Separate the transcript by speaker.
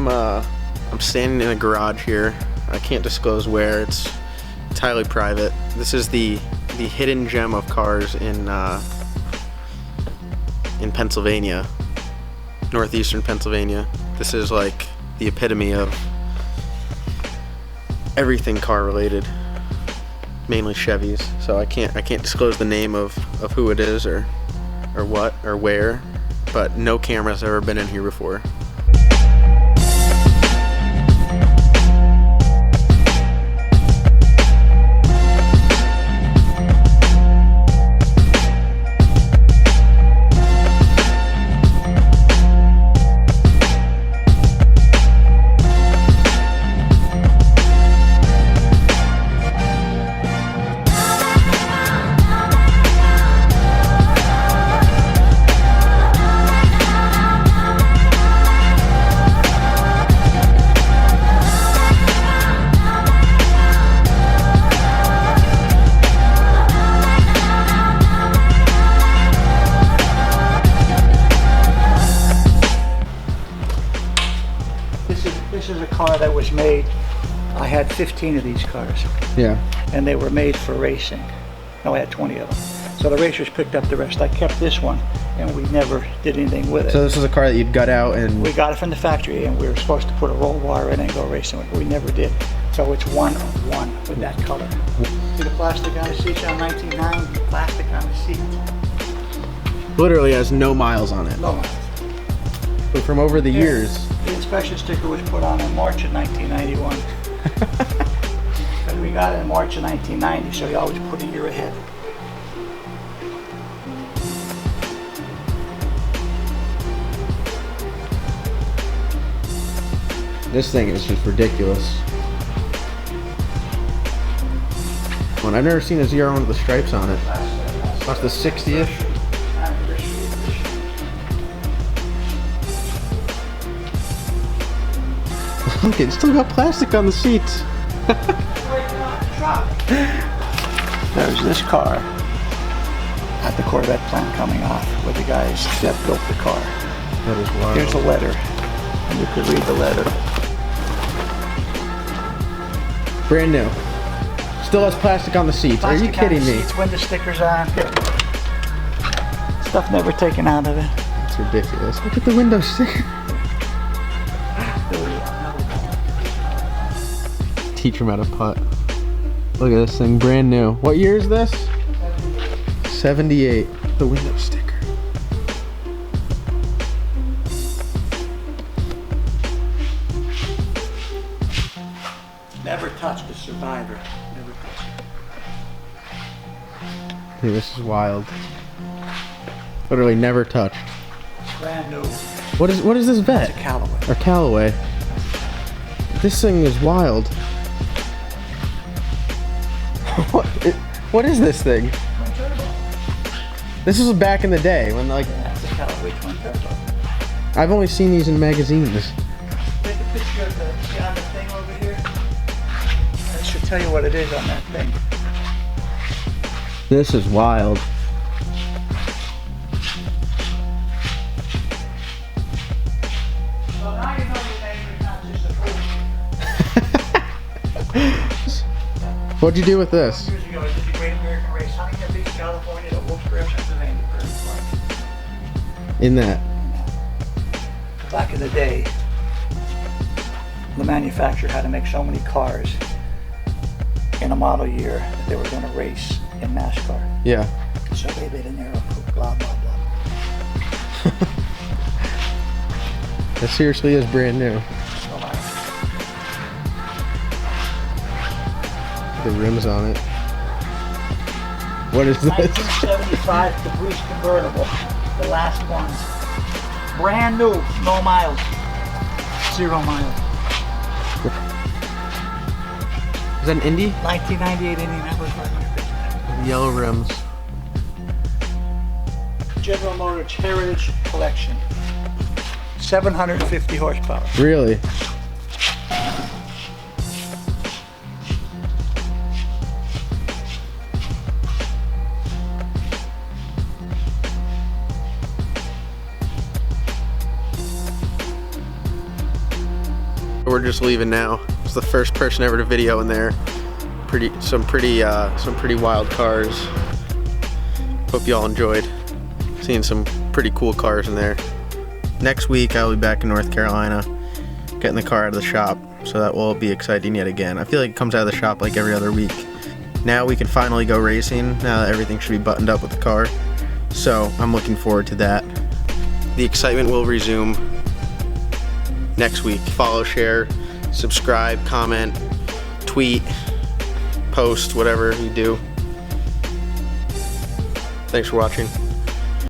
Speaker 1: I'm standing in a garage here. I can't disclose where. It's highly private. This is the hidden gem of cars in Pennsylvania, northeastern Pennsylvania. This is like the epitome of everything car related, mainly Chevys. So I can't disclose the name of who it is or what or where, but no camera's ever been in here before.
Speaker 2: This is a car that was made, I had 15 of these cars.
Speaker 1: Yeah.
Speaker 2: And they were made for racing. No, I had 20 of them. So the racers picked up the rest. I kept this one, and we never did anything with it.
Speaker 1: So this is a car that you'd gut out and...
Speaker 2: We got it from the factory, and we were supposed to put a roll bar in and go racing with it. We never did. So it's one of one with that color. See the plastic on the seats on 1990? Plastic on the seat.
Speaker 1: Literally has no miles on it.
Speaker 2: No miles.
Speaker 1: But from over the years...
Speaker 2: The inspection sticker was put on in March of 1991. And we got it in March of 1990, so you always put a year ahead.
Speaker 1: This thing is just ridiculous. Well, I've never seen a ZR1 with the stripes on it. That's the 60th. Look, it's still got plastic on the seats.
Speaker 2: There's this car at the Corvette plant coming off with the guys that built the car.
Speaker 1: That is wild.
Speaker 2: Here's a letter, and you could read the letter.
Speaker 1: Brand new. Still has plastic on the seats. Are you kidding me?
Speaker 2: Seats, window stickers on. Stuff never taken out of it.
Speaker 1: It's ridiculous. Look at the window sticker. Teach him how to putt. Look at this thing, brand new. What year is this? 78. The window sticker.
Speaker 2: Never touched a Survivor. Never touched it.
Speaker 1: Dude, this is wild. Literally never touched.
Speaker 2: Brand new.
Speaker 1: What is this vet?
Speaker 2: It's a Callaway.
Speaker 1: Or Callaway. This thing is wild. What is this thing?
Speaker 2: Twin turbo.
Speaker 1: This was back in the day when, like,
Speaker 2: That's a Callaway twin turbo.
Speaker 1: I've only seen these in magazines.
Speaker 2: Take a picture of the, see on the thing over here? I should tell you what it is on that thing.
Speaker 1: This is wild.
Speaker 2: So now you know your name is not just a fool.
Speaker 1: What'd you do with this?
Speaker 2: Years ago, I did the Great American Race, Huntington Beach, California, to Wilkes-Barre, Pennsylvania.
Speaker 1: In that.
Speaker 2: Back in the day, the manufacturer had to make so many cars in a model year that they were going to race in NASCAR.
Speaker 1: Yeah.
Speaker 2: So they made an arrow, blah, blah, blah.
Speaker 1: That seriously is brand new.
Speaker 2: So
Speaker 1: The rims on it. What is this?
Speaker 2: 1975 Caprice convertible, the last ones. Brand new, no miles. 0 miles.
Speaker 1: Is that an Indy?
Speaker 2: 1998 Indianapolis 500.
Speaker 1: Yellow rims.
Speaker 2: General Motors Heritage Collection. 750 horsepower.
Speaker 1: Really? we're just leaving now. It's the first person ever to video in there. Some pretty wild cars. Hope y'all enjoyed seeing some pretty cool cars in there. Next week I'll be back in North Carolina, getting the car out of the shop, so that will be exciting yet again. I feel like it comes out of the shop like every other week. Now we can finally go racing, now that everything should be buttoned up with the car. So I'm looking forward to that. The excitement will resume next week. Follow, share, subscribe, comment, tweet, post, whatever you do. Thanks for watching.